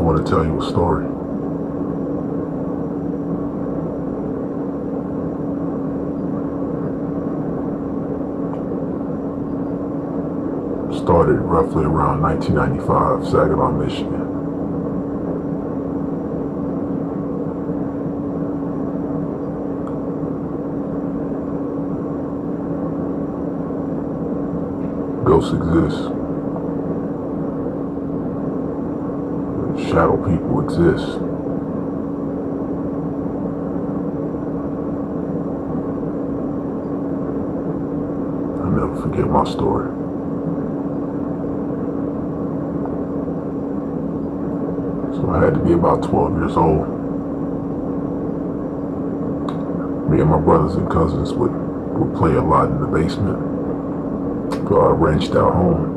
want to tell you a story. Started roughly around 1995, Saginaw, Michigan. Ghosts exist. Shadow people exist. I'll never forget my story. So I had to be about 12 years old. Me and my brothers and cousins would play a lot in the basement of our wrenched out home.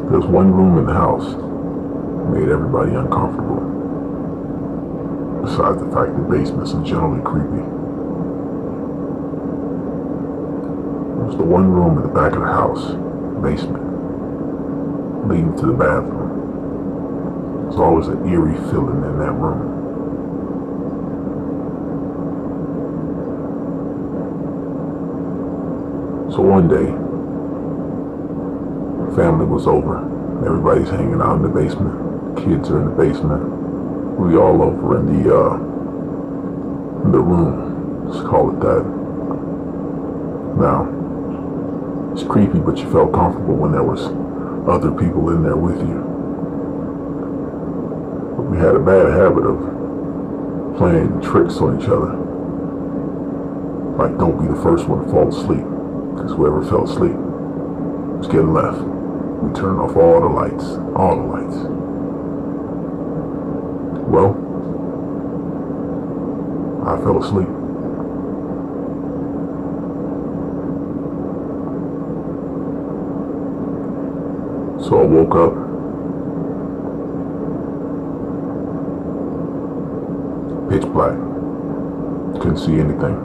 There's one room in the house that made everybody uncomfortable. Besides the fact that basements are generally creepy. There's the one room in the back of the house, basement, leading to the bathroom. There's always an eerie feeling in that room. So one day, family was over. Everybody's hanging out in the basement. Kids are in the basement. We all over in the room. Let's call it that. Now, it's creepy, but you felt comfortable when there was other people in there with you. But we had a bad habit of playing tricks on each other. Like, don't be the first one to fall asleep, because whoever fell asleep was getting left. We turned off all the lights. Well, I fell asleep. So I woke up. Pitch black. Couldn't see anything.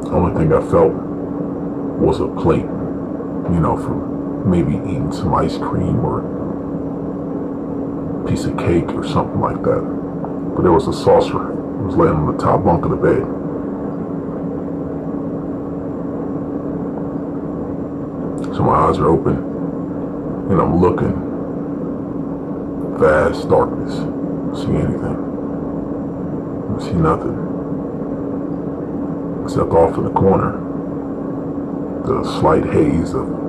The only thing I felt was a plate, from maybe eating some ice cream or a piece of cake or something like that. But there was a saucer. It was laying on the top bunk of the bed. So my eyes are open and I'm looking. Vast darkness. Don't see anything. Don't see nothing. Except off in the corner, the slight haze of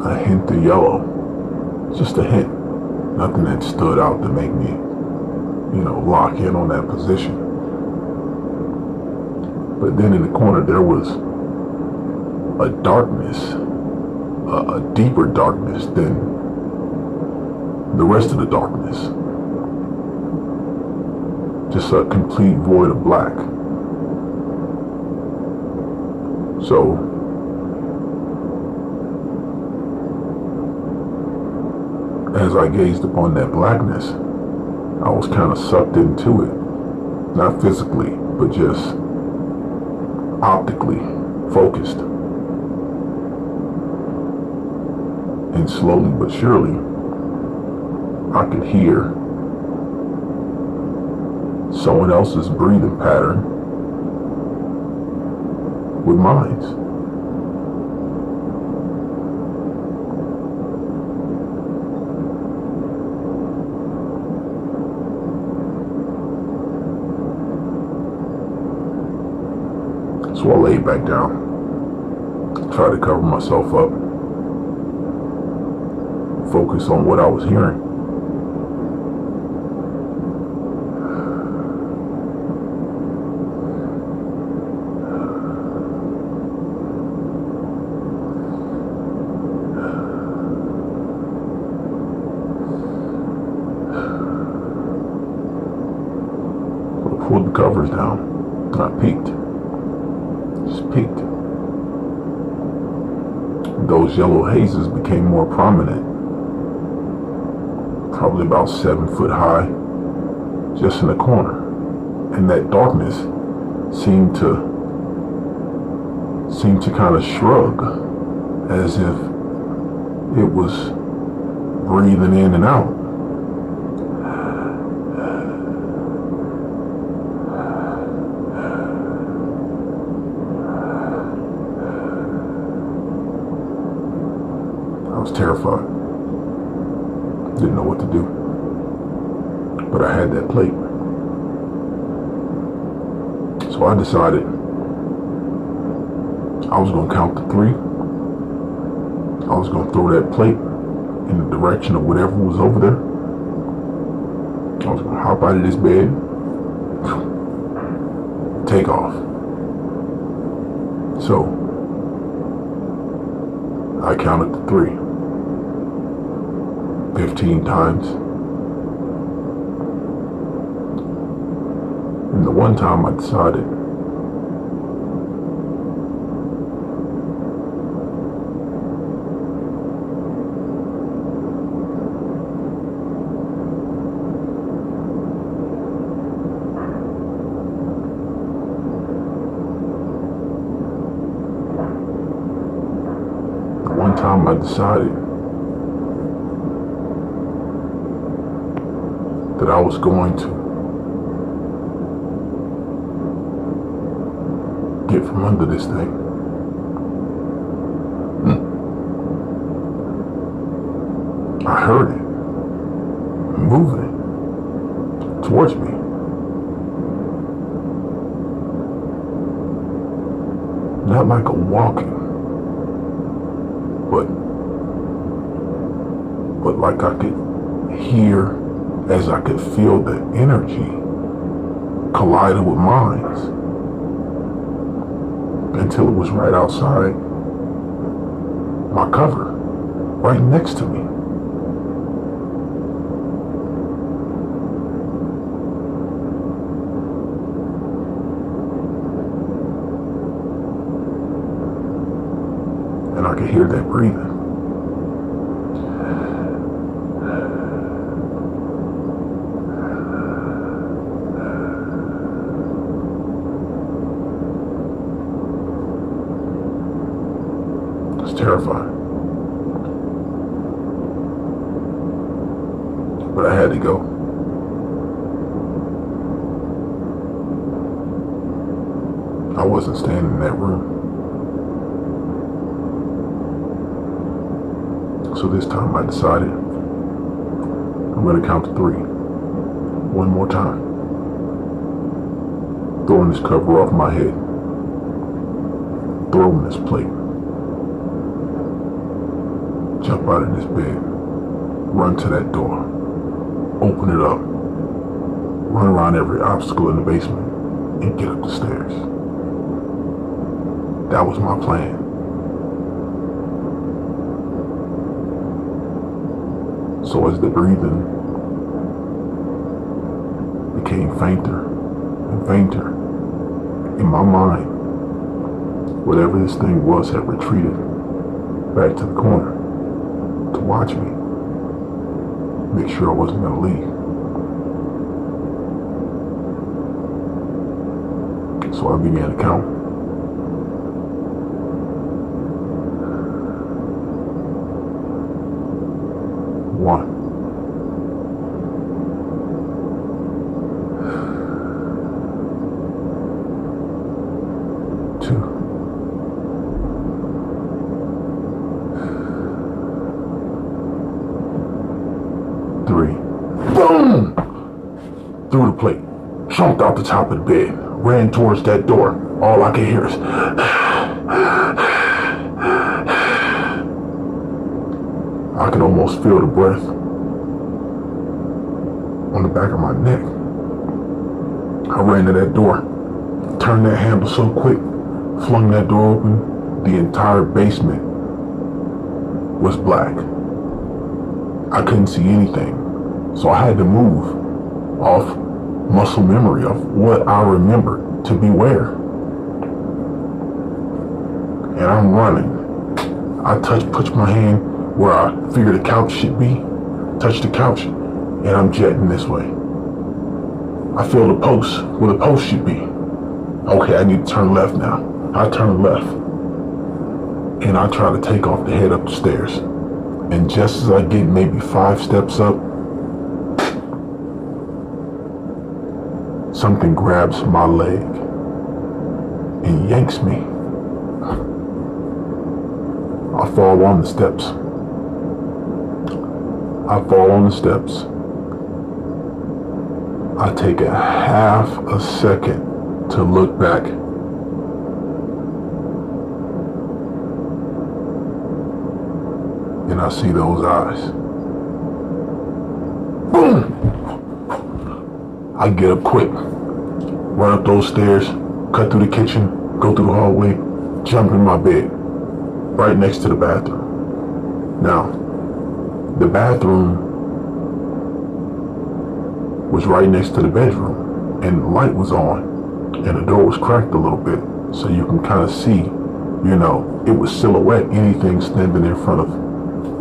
a hint of yellow. Just a hint. Nothing that stood out to make me, lock in on that position. But then in the corner there was a darkness, a deeper darkness than the rest of the darkness. Just a complete void of black. So, as I gazed upon that blackness, I was kind of sucked into it. Not physically, but just optically focused. And slowly but surely, I could hear someone else's breathing pattern with mine. So I laid back down, tried to cover myself up, focus on what I was hearing. So I pulled the covers down and I peeked. Just peeked. Those yellow hazes became more prominent. Probably about 7 foot high, just in the corner. And that darkness seemed to seemed to kind of shrug as if it was breathing in and out. I was terrified. Didn't know what to do. But I had that plate. So I decided I was going to count to 3. I was going to throw that plate in the direction of whatever was over there. I was going to hop out of this bed, take off. So I counted to 3. 15 times. And the one time I decided that I was going to get from under this thing. I heard it moving towards me. Not like a walking, but like I could hear as I could feel the energy colliding with mine until it was right outside my cover, right next to me. And I could hear that breathing. Terrified. But I had to go. I wasn't staying in that room. So this time I decided I'm going to count to 3. One more time. Throwing this cover off my head. Throwing this plate. Jump out of this bed, run to that door, open it up, run around every obstacle in the basement, and get up the stairs. That was my plan. So as the breathing became fainter and fainter, in my mind, whatever this thing was had retreated back to the corner to watch me, make sure I wasn't going to leave. So I began to count. 1. 2. 3. Boom! Threw the plate, jumped out the top of the bed, ran towards that door. All I could hear is I could almost feel the breath on the back of my neck. I ran to that door, turned that handle so quick, flung that door open. The entire basement was black. I couldn't see anything, so I had to move off muscle memory of what I remembered to be where. And I'm running. I push my hand where I figured the couch should be, touch the couch, and I'm jetting this way. I feel the post, where the post should be. Okay, I need to turn left now. I turn left. and I try to take off to head up the stairs. And just as I get maybe 5 steps up, something grabs my leg and yanks me. I fall on the steps. I take a half a second to look back. And I see those eyes. Boom! I get up quick, run up those stairs, cut through the kitchen, go through the hallway, jump in my bed, right next to the bathroom. Now, the bathroom was right next to the bedroom, and the light was on, and the door was cracked a little bit, so you can kind of see, it was silhouette, anything standing in front of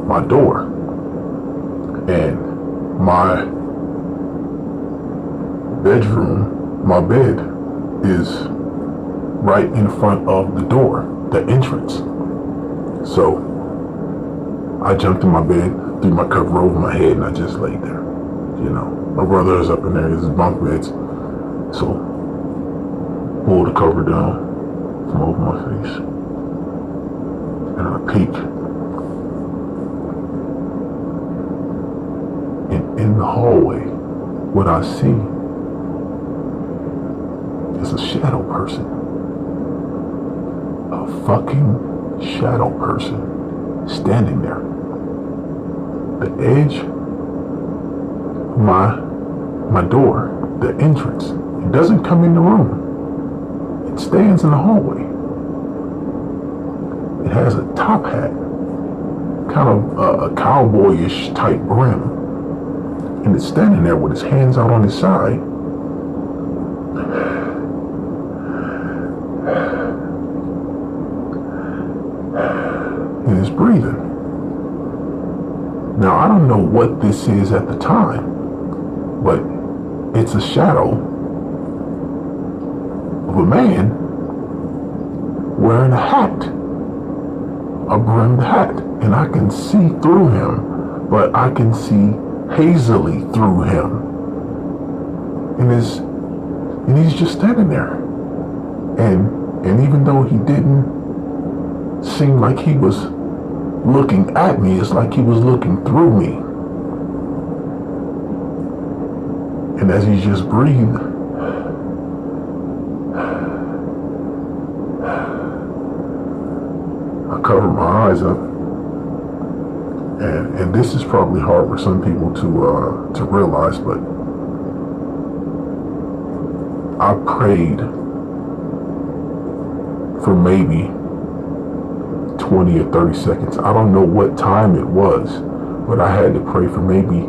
my door. And my bedroom, my bed is right in front of the door, the entrance. So I jumped in my bed, threw my cover over my head, and I just laid there. My brother is up in there, his bunk beds. So pull the cover down from over my face, and I peek. And in the hallway, what I see is a shadow person. A fucking shadow person standing there. The edge of my door, the entrance. It doesn't come in the room. It stands in the hallway. It has a top hat, kind of a cowboyish type brim. And it's standing there with his hands out on his side. And it's breathing. Now, I don't know what this is at the time, but it's a shadow of a man wearing a hat, a brimmed hat. And I can see through him, but I can see hazily through him. And he's just standing there. And even though he didn't seem like he was looking at me, it's like he was looking through me. And as he just breathed, I covered my eyes up. And this is probably hard for some people to realize, but I prayed for maybe 20 or 30 seconds. I don't know what time it was, but I had to pray for maybe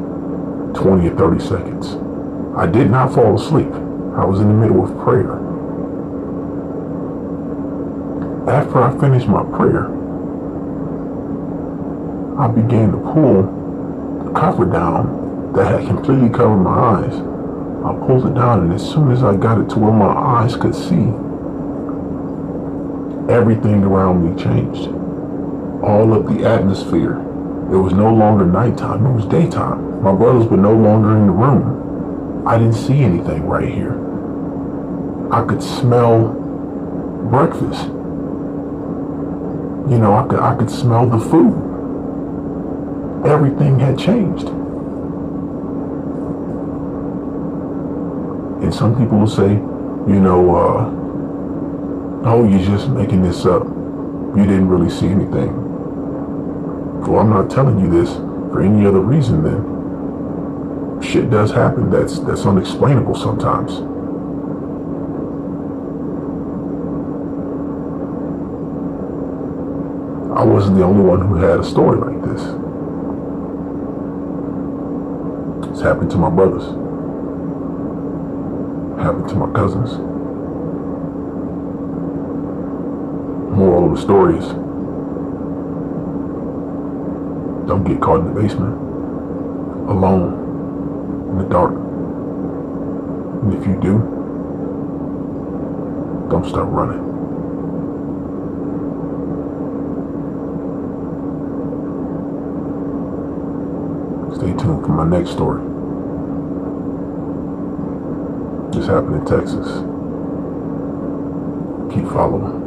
20 or 30 seconds. I did not fall asleep. I was in the middle of prayer. After I finished my prayer, I began to pull the cover down that had completely covered my eyes. I pulled it down, and as soon as I got it to where my eyes could see, everything around me changed. All of the atmosphere. It was no longer nighttime, it was daytime. My brothers were no longer in the room. I didn't see anything right here. I could smell breakfast. I could smell the food. Everything had changed. And some people will say, oh, you're just making this up. You didn't really see anything. Well, I'm not telling you this for any other reason then. Shit does happen that's unexplainable sometimes. I wasn't the only one who had a story like this. It's happened to my brothers. Happened to my cousins. Moral of the story is, don't get caught in the basement, alone, in the dark. And if you do, don't start running. Stay tuned for my next story. This happened in Texas. Keep following.